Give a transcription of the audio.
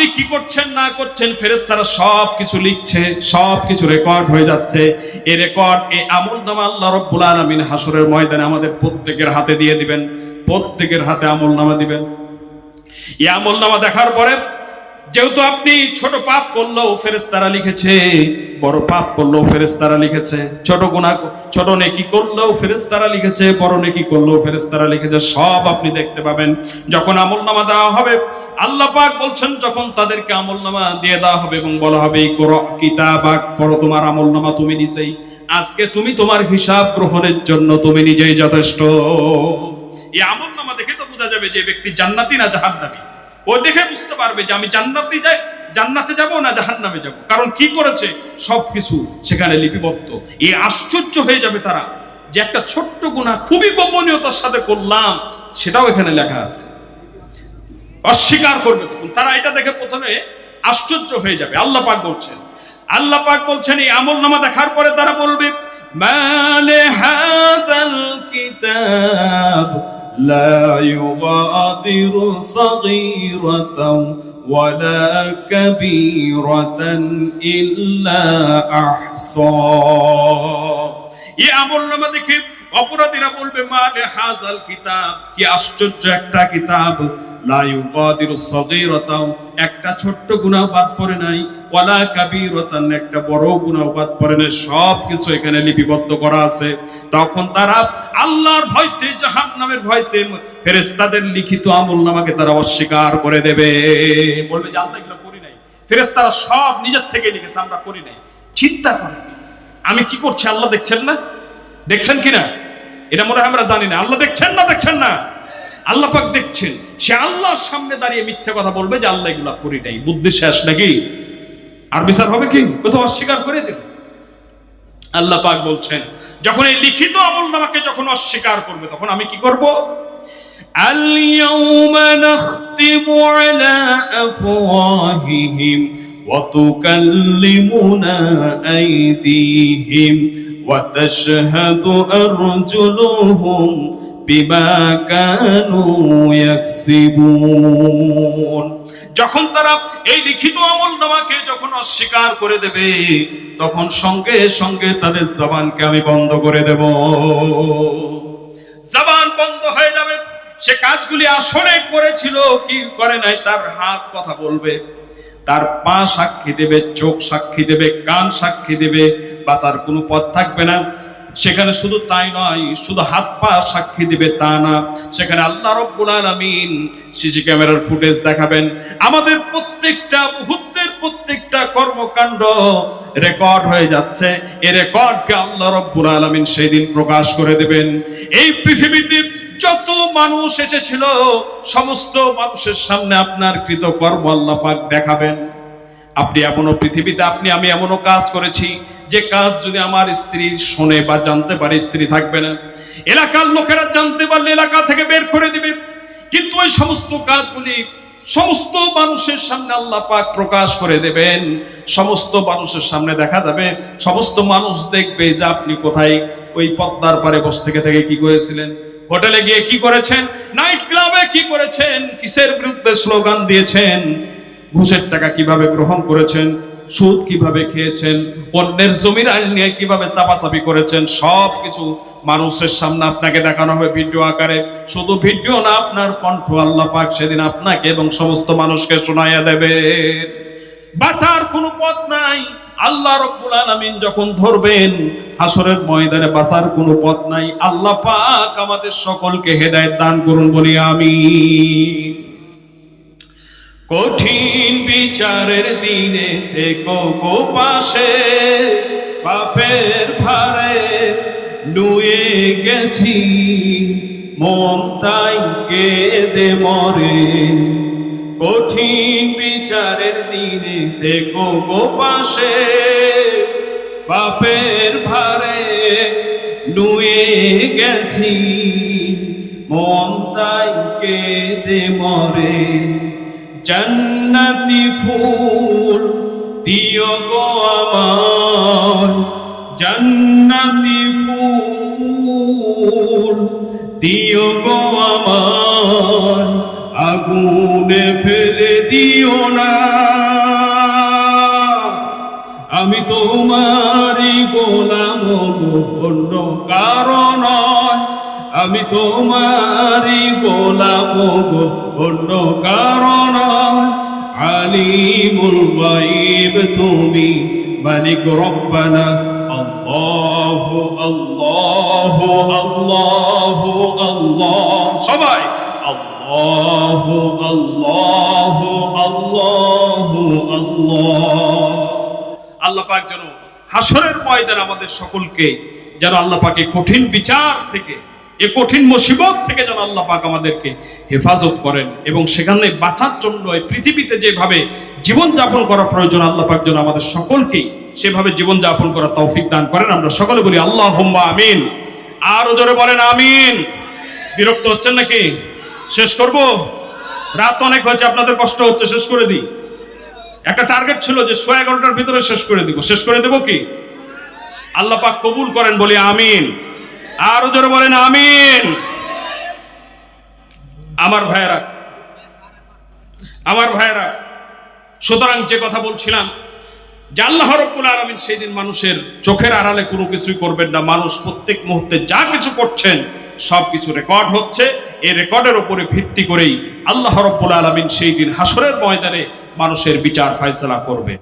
আপনি কি করছেন না করছেন ফেরেশতারা সব কিছু লিখছে, সব কিছু রেকর্ড হয়ে যাচ্ছে। এই রেকর্ড, এই আমলনামা আল্লাহ রাব্বুল আলামিন হাসরের ময়দানে আমাদের প্রত্যেকের হাতে দিয়ে দিবেন, প্রত্যেকের হাতে আমলনামা দিবেন। এই আমলনামা দেখার পরে যেহেতু আপনি ছোট পাপ করলেও ফেরেশতারা লিখেছে, বড় পাপ করলেও ফেরেশতারা লিখেছে, ছোট গুনাহ ছোট নেকি করলেও ফেরেশতারা লিখেছে, বড় নেকি করলেও ফেরেশতারা লিখেছে, সব আপনি দেখতে পাবেন। যখন আমলনামা দেওয়া হবে, আল্লাহ পাক বলছেন যখন তাদেরকে আমলনামা দিয়ে দেওয়া হবে এবং বলা হবে এই করো কিতাবাক, পড়ো তোমার আমলনামা তুমি নিজেই, আজকে তুমি তোমার হিসাব গ্রহণের জন্য তুমি নিজেই যথেষ্ট। এই আমলনামা দেখে তো বোঝা যাবে যে ব্যক্তি জান্নাতি না জাহান্নামী। ও দেখে বুঝতে পারবে যে আমি জান্নাতে যাব না জাহান্নামে যাব, কারণ কি করেছে সবকিছু সেখানে লিপিবদ্ধ। এই আশ্চর্য হয়ে যাবে তারা যে একটা ছোট্ট গুনাহ খুবই গোপনীয়তার সাথে করলাম, সেটাও এখানে লেখা আছে। অস্বীকার করবে তখন তারা, এটা দেখে প্রথমে আশ্চর্য হয়ে যাবে। আল্লাহ পাক বলছেন এই আমলনামা দেখার পরে তারা বলবে মালে হাযাল কিতাব লা ইউগাদিরু সাগীরাতাও ওয়ালা কাবীরাতান ইল্লা আহসা। এই আমলনামা দেখে অপরাধীরা বলবে মালে হাযাল কিতাব, কি আশ্চর্য একটা কিতাব, লা ইউগাদিরু সাগীরাতাও, একটা ছোট্ট গুনাহ বাদ পড়ে নাই, ওয়ালা কাবীরাতান, একটা বড় গুনাহ বাদ পড়ে নাই, সব কিছু এখানে লিপিবদ্ধ করা আছে। তখন তারা আল্লাহর ভয়তে, জাহান্নামের ভয়তে ফেরেশতাদের লিখিত আমলনামাকে তারা অস্বীকার করে দেবে, বলবে যে আমরা এগুলো করি নাই, ফেরেশতারা সব নিজের থেকে লিখেছে, আমরা করি নাই। চিন্তা করে আমি কি করছি, আল্লাহ দেখছেন না? দেখছেন কিনা এটা মনে হয় আমরা জানি না। আল্লাহ দেখছেন না? আল্লাহ পাক দেখছেন। সে আল্লাহর সামনে দাঁড়িয়ে মিথ্যা কথা বলবে যে আল্লাহ এগুলা করি নাই, বুদ্ধি শেষ নাকি? আর বিচার হবে কি? কোথাও অস্বীকার করে দিল। আল্লাহ পাক বলছেন যখন এই লিখিত আমলনামাকে যখন অস্বীকার করবে তখন আমি কি করব? আল ইয়াউমা নাখতিমু আলা আফওয়াহিহিম ওয়া তুকাল্লিমুনা আইদিহিম ওয়া তাশহাদু আরজুলুহুম বিমা কানু ইয়াকসিবুন। যখন তারা এই লিখিত আমলনামাকে যখন অস্বীকার করে দেবে তখন সঙ্গে সঙ্গে তাদের জবানকে আমি বন্ধ করে দেব। জবান বন্ধ হয়ে যাবে। সে কাজগুলি আসলে করেছিল কি করে নাই তার হাত কথা বলবে, তার পা সাক্ষী দেবে, চোখ সাক্ষী দেবে, কান সাক্ষী দেবে, বাঁচার কোনো পথ থাকবে না। সেখানে শুধু তাই নয়, শুধু হাত পা সাক্ষী দিবে তা না, সেখানে আল্লাহ রাব্বুল আলামিন সিসি ক্যামেরার ফুটেজ দেখাবেন। আমাদের প্রত্যেকটা মুহূর্তের প্রত্যেকটা কর্মকাণ্ড রেকর্ড হয়ে যাচ্ছে। এই রেকর্ডকে আল্লাহ রাব্বুল আলামিন সেই দিন প্রকাশ করে দেবেন। এই পৃথিবীতে যত মানুষ এসেছিল সমস্ত মানুষের সামনে আপনার কৃতকর্ম আল্লাহ পাক দেখাবেন। আপনি এমনও পৃথিবীতে আমি এমনও কাজ করেছি যে কাজ যদি আমার স্ত্রী শোনে বা জানতে পারে, স্ত্রী থাকবে না, এলাকার লোকেরা জানতে পারলে এলাকা থেকে বের করে দিবে। কিন্তু ওই সমস্ত কাজগুলি সমস্ত মানুষের সামনে আল্লাহ পাক প্রকাশ করে দেবেন। সমস্ত মানুষের সামনে দেখা যাবে, সমস্ত মানুষ দেখবে যে আপনি কোথায় ওই পদ্মার পারে বসে থেকে কি করেছিলেন, হোটেলে গিয়ে কি করেছেন, নাইট ক্লাবে কি করেছেন, কিসের বিরুদ্ধে স্লোগান দিয়েছেন, ঘুষের টাকা কিভাবে গ্রহণ করেছেন, সুদ কিভাবে খেয়েছেন, অন্যের জমির আইন নিয়ে কিভাবে চাপাচাপি করেছেন, সবকিছু মানুষের সামনে আপনাকে দেখানো হবে ভিডিও আকারে। শুধু ভিডিও না, আপনার কণ্ঠ আল্লাহ পাক সেদিন আপনাকে এবং সমস্ত মানুষকে শোনাইয়া দেবে। বাঁচার কোনো পথ নাই। আল্লাহ রাব্বুল আলামিন যখন ধরবেন হাসরের ময়দানে, বাঁচার কোনো পথ নাই। আল্লাহ পাক আমাদের সকলকে হেদায়েত দান করুন, বলি আমিন। কঠিন বিচারের দিনে থেকো গো পাশে, পাপের ভারে নুয়ে গেছি, মন তাই কেঁদে মরে। কঠিন বিচারের দিনে থেকো গো পাশে, পাপের ভারে নুয়ে গেছি, মন তাই কেঁদে মরে। জান্নাতি ফুল দিও গো আমার, জান্নাতি ফুল দিও গো আমার, আগুনে ফেলে দিও দিও না, আমি তোমারই গোলাম গো, অন্য কারণ নয়। আমি তোমারই গোলাম গো, অন্য কারণ নয়। আলিমুল গায়ব তুমি, মালিক রব্বানা। আল্লাহু আল্লাহু আল্লাহু আল্লাহ, সবাই আল্লাহু আল্লাহু আল্লাহু আল্লাহ। আল্লাহ পাক যেন হাসরের ময়দানে আমাদের সকলকে যেন আল্লাহ পাকে কঠিন বিচার থেকে, এই কঠিন মুসিবত থেকে যেন আল্লাহ পাক আমাদেরকে হেফাজত করেন, এবং সেখানে বাঁচার জন্য এই পৃথিবীতে যেভাবে জীবনযাপন করা প্রয়োজন আল্লাহ পাক যেন আমাদের সকলকেই সেভাবে জীবনযাপন করার তৌফিক দান করেন। আমরা সকলে বলি আল্লাহুম্মা আমিন। আরো জোরে বলেন আমিন। বিরক্ত হচ্ছেন নাকি? শেষ করব? রাত অনেক হয়েছে, আপনাদের কষ্ট হচ্ছে, শেষ করে দিই। একটা টার্গেট ছিল যে 11:30টার ভিতরে শেষ করে দিব, শেষ করে দেব কি? আল্লাহ পাক কবুল করেন, বলি আমিন। আরো জোরে বলেন আমিন। আমার ভাইয়েরা, সুতরাং যে কথা বলছিলাম যে আল্লাহ রাব্বুল আলামিন সেই দিন মানুষের চোখের আড়ালে কোনো কিছুই করবেন না। মানুষ প্রত্যেক মুহূর্তে যা কিছু করছেন সবকিছু রেকর্ড হচ্ছে। এই রেকর্ডের উপরে ভিত্তি করেই আল্লাহ রাব্বুল আলামিন সেই দিন হাসরের ময়দানে মানুষের বিচার ফয়সালা করবে।